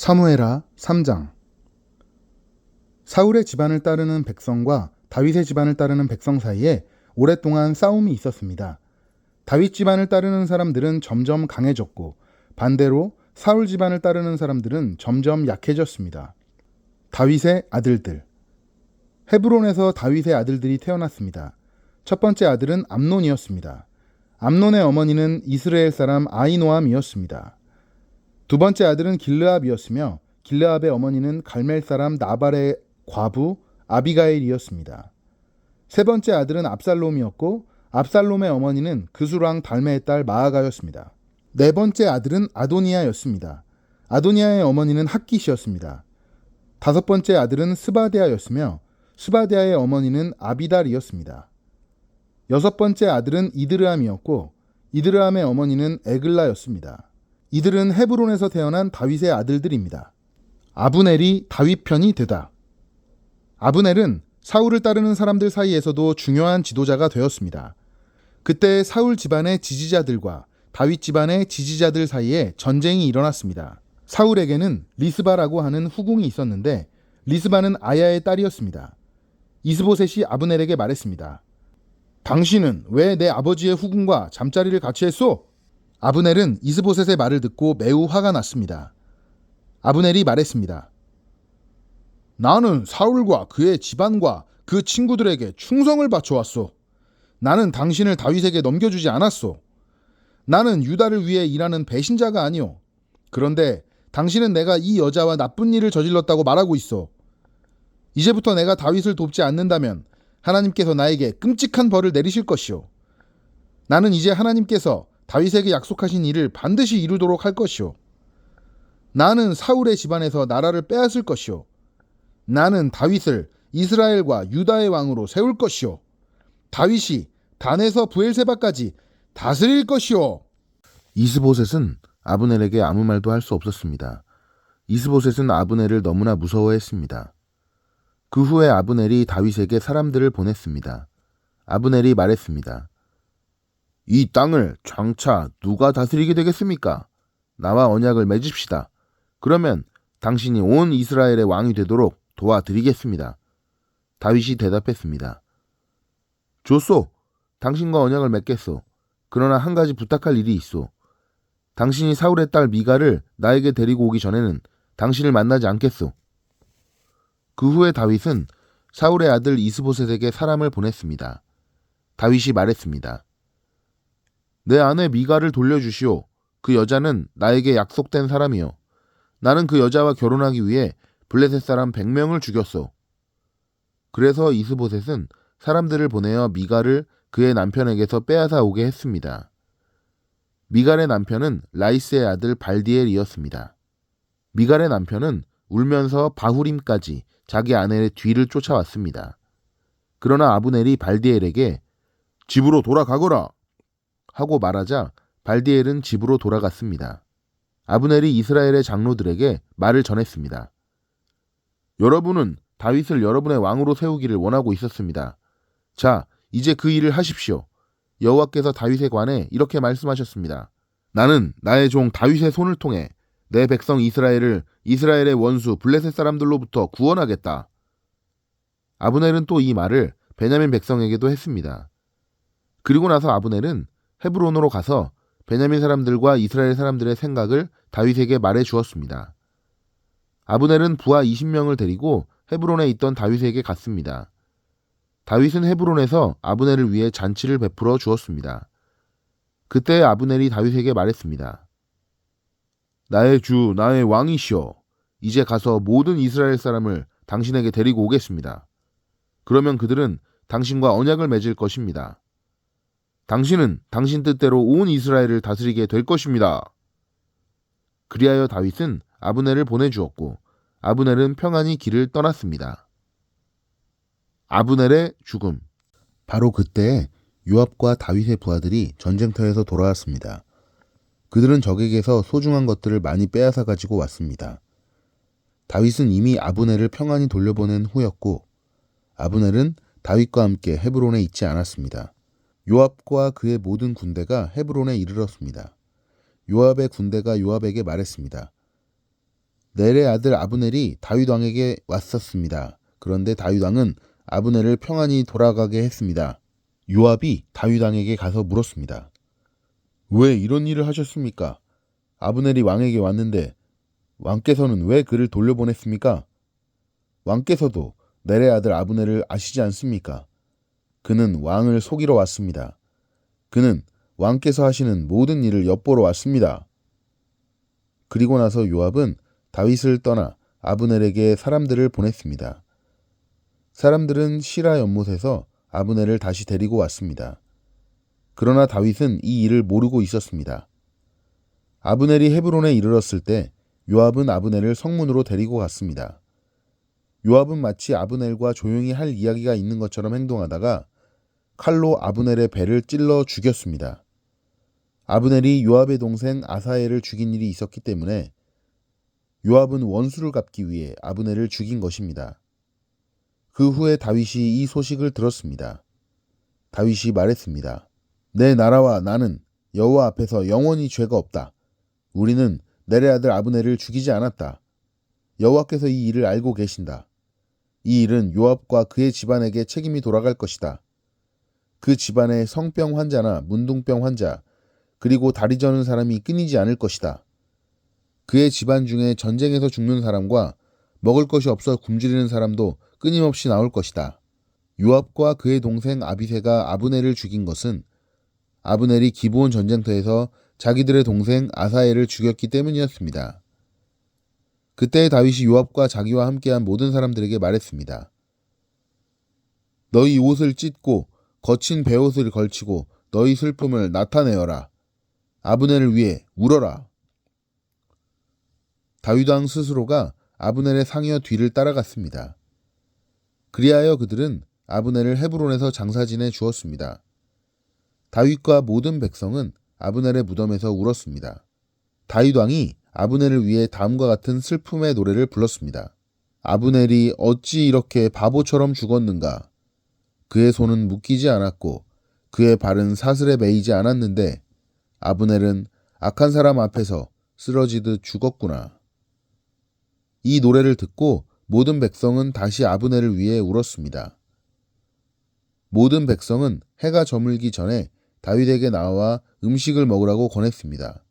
사무엘하 3장. 사울의 집안을 따르는 백성과 다윗의 집안을 따르는 백성 사이에 오랫동안 싸움이 있었습니다. 다윗 집안을 따르는 사람들은 점점 강해졌고 반대로 사울 집안을 따르는 사람들은 점점 약해졌습니다. 다윗의 아들들. 헤브론에서 다윗의 아들들이 태어났습니다. 첫 번째 아들은 암논이었습니다. 암논의 어머니는 이스라엘 사람 아히노암이었습니다. 두 번째 아들은 길르압이었으며 길르압의 어머니는 갈멜 사람 나발의 과부 아비가일이었습니다. 세 번째 아들은 압살롬이었고 압살롬의 어머니는 그수랑 달메의 딸 마아가였습니다. 네 번째 아들은 아도니아였습니다. 아도니아의 어머니는 핫깃이었습니다. 다섯 번째 아들은 스바데아였으며 스바데아의 어머니는 아비달이었습니다. 여섯 번째 아들은 이드르암이었고 이드르암의 어머니는 에글라였습니다. 이들은 헤브론에서 태어난 다윗의 아들들입니다. 아브넬이 다윗 편이 되다. 아브넬은 사울을 따르는 사람들 사이에서도 중요한 지도자가 되었습니다. 그때 사울 집안의 지지자들과 다윗 집안의 지지자들 사이에 전쟁이 일어났습니다. 사울에게는 리스바라고 하는 후궁이 있었는데 리스바는 아야의 딸이었습니다. 이스보셋이 아브넬에게 말했습니다. 당신은 왜 내 아버지의 후궁과 잠자리를 같이 했소? 아브넬은 이스보셋의 말을 듣고 매우 화가 났습니다. 아브넬이 말했습니다. 나는 사울과 그의 집안과 그 친구들에게 충성을 바쳐왔소. 나는 당신을 다윗에게 넘겨주지 않았소. 나는 유다를 위해 일하는 배신자가 아니오. 그런데 당신은 내가 이 여자와 나쁜 일을 저질렀다고 말하고 있어. 이제부터 내가 다윗을 돕지 않는다면 하나님께서 나에게 끔찍한 벌을 내리실 것이오. 나는 이제 하나님께서 다윗에게 약속하신 일을 반드시 이루도록 할 것이오. 나는 사울의 집안에서 나라를 빼앗을 것이오. 나는 다윗을 이스라엘과 유다의 왕으로 세울 것이오. 다윗이 단에서 브엘세바까지 다스릴 것이오. 이스보셋은 아브넬에게 아무 말도 할 수 없었습니다. 이스보셋은 아브넬을 너무나 무서워했습니다. 그 후에 아브넬이 다윗에게 사람들을 보냈습니다. 아브넬이 말했습니다. 이 땅을 장차 누가 다스리게 되겠습니까? 나와 언약을 맺읍시다. 그러면 당신이 온 이스라엘의 왕이 되도록 도와드리겠습니다. 다윗이 대답했습니다. 좋소. 당신과 언약을 맺겠소. 그러나 한 가지 부탁할 일이 있소. 당신이 사울의 딸 미갈을 나에게 데리고 오기 전에는 당신을 만나지 않겠소. 그 후에 다윗은 사울의 아들 이스보셋에게 사람을 보냈습니다. 다윗이 말했습니다. 내 아내 미갈을 돌려주시오. 그 여자는 나에게 약속된 사람이요. 나는 그 여자와 결혼하기 위해 블레셋 사람 100명을 죽였소. 그래서 이스보셋은 사람들을 보내어 미갈을 그의 남편에게서 빼앗아 오게 했습니다. 미갈의 남편은 라이스의 아들 발디엘이었습니다. 미갈의 남편은 울면서 바후림까지 자기 아내의 뒤를 쫓아왔습니다. 그러나 아브넬이 발디엘에게 집으로 돌아가거라 하고 말하자 발디엘은 집으로 돌아갔습니다. 아브넬이 이스라엘의 장로들에게 말을 전했습니다. 여러분은 다윗을 여러분의 왕으로 세우기를 원하고 있었습니다. 자, 이제 그 일을 하십시오. 여호와께서 다윗에 관해 이렇게 말씀하셨습니다. 나는 나의 종 다윗의 손을 통해 내 백성 이스라엘을 이스라엘의 원수 블레셋 사람들로부터 구원하겠다. 아브넬은 또 이 말을 베냐민 백성에게도 했습니다. 그리고 나서 아브넬은 헤브론으로 가서 베냐민 사람들과 이스라엘 사람들의 생각을 다윗에게 말해 주었습니다. 아브넬은 부하 20명을 데리고 헤브론에 있던 다윗에게 갔습니다. 다윗은 헤브론에서 아브넬을 위해 잔치를 베풀어 주었습니다. 그때 아브넬이 다윗에게 말했습니다. 나의 주, 나의 왕이시여. 이제 가서 모든 이스라엘 사람을 당신에게 데리고 오겠습니다. 그러면 그들은 당신과 언약을 맺을 것입니다. 당신은 당신 뜻대로 온 이스라엘을 다스리게 될 것입니다. 그리하여 다윗은 아브넬을 보내주었고 아브넬은 평안히 길을 떠났습니다. 아브넬의 죽음. 바로 그때 요압과 다윗의 부하들이 전쟁터에서 돌아왔습니다. 그들은 적에게서 소중한 것들을 많이 빼앗아 가지고 왔습니다. 다윗은 이미 아브넬을 평안히 돌려보낸 후였고 아브넬은 다윗과 함께 헤브론에 있지 않았습니다. 요압과 그의 모든 군대가 헤브론에 이르렀습니다. 요압의 군대가 요압에게 말했습니다. 넬의 아들 아브넬이 다윗 왕에게 왔었습니다. 그런데 다윗 왕은 아브넬을 평안히 돌아가게 했습니다. 요압이 다윗 왕에게 가서 물었습니다. 왜 이런 일을 하셨습니까? 아브넬이 왕에게 왔는데 왕께서는 왜 그를 돌려보냈습니까? 왕께서도 넬의 아들 아브넬을 아시지 않습니까? 그는 왕을 속이러 왔습니다. 그는 왕께서 하시는 모든 일을 엿보러 왔습니다. 그리고 나서 요압은 다윗을 떠나 아브넬에게 사람들을 보냈습니다. 사람들은 시라 연못에서 아브넬을 다시 데리고 왔습니다. 그러나 다윗은 이 일을 모르고 있었습니다. 아브넬이 헤브론에 이르렀을 때 요압은 아브넬을 성문으로 데리고 갔습니다. 요압은 마치 아브넬과 조용히 할 이야기가 있는 것처럼 행동하다가 칼로 아브넬의 배를 찔러 죽였습니다. 아브넬이 요압의 동생 아사엘을 죽인 일이 있었기 때문에 요압은 원수를 갚기 위해 아브넬을 죽인 것입니다. 그 후에 다윗이 이 소식을 들었습니다. 다윗이 말했습니다. 내 나라와 나는 여호와 앞에서 영원히 죄가 없다. 우리는 넬의 아들 아브넬을 죽이지 않았다. 여호와께서 이 일을 알고 계신다. 이 일은 요압과 그의 집안에게 책임이 돌아갈 것이다. 그 집안에 성병 환자나 문둥병 환자 그리고 다리 저는 사람이 끊이지 않을 것이다. 그의 집안 중에 전쟁에서 죽는 사람과 먹을 것이 없어 굶주리는 사람도 끊임없이 나올 것이다. 요압과 그의 동생 아비새가 아브넬을 죽인 것은 아브넬이 기브온 전쟁터에서 자기들의 동생 아사엘을 죽였기 때문이었습니다. 그때 다윗이 요압과 자기와 함께한 모든 사람들에게 말했습니다. 너희 옷을 찢고 거친 베옷을 걸치고 너희 슬픔을 나타내어라. 아브넬을 위해 울어라. 다윗 왕 스스로가 아브넬의 상여 뒤를 따라갔습니다. 그리하여 그들은 아브넬을 헤브론에서 장사지내 주었습니다. 다윗과 모든 백성은 아브넬의 무덤에서 울었습니다. 다윗 왕이 아브넬을 위해 다음과 같은 슬픔의 노래를 불렀습니다. 아브넬이 어찌 이렇게 바보처럼 죽었는가? 그의 손은 묶이지 않았고 그의 발은 사슬에 매이지 않았는데 아브넬은 악한 사람 앞에서 쓰러지듯 죽었구나. 이 노래를 듣고 모든 백성은 다시 아브넬을 위해 울었습니다. 모든 백성은 해가 저물기 전에 다윗에게 나와 음식을 먹으라고 권했습니다.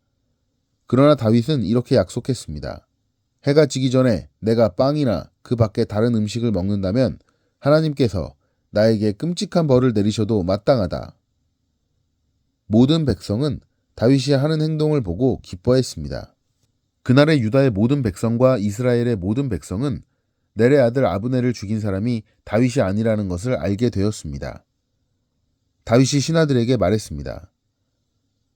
그러나 다윗은 이렇게 약속했습니다. 해가 지기 전에 내가 빵이나 그 밖에 다른 음식을 먹는다면 하나님께서 나에게 끔찍한 벌을 내리셔도 마땅하다. 모든 백성은 다윗이 하는 행동을 보고 기뻐했습니다. 그날의 유다의 모든 백성과 이스라엘의 모든 백성은 넬의 아들 아브넬을 죽인 사람이 다윗이 아니라는 것을 알게 되었습니다. 다윗이 신하들에게 말했습니다.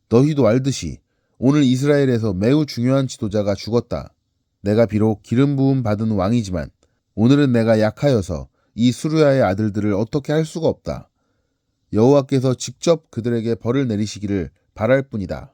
너희도 알듯이 오늘 이스라엘에서 매우 중요한 지도자가 죽었다. 내가 비록 기름 부음 받은 왕이지만 오늘은 내가 약하여서 이 수르야의 아들들을 어떻게 할 수가 없다. 여호와께서 직접 그들에게 벌을 내리시기를 바랄 뿐이다.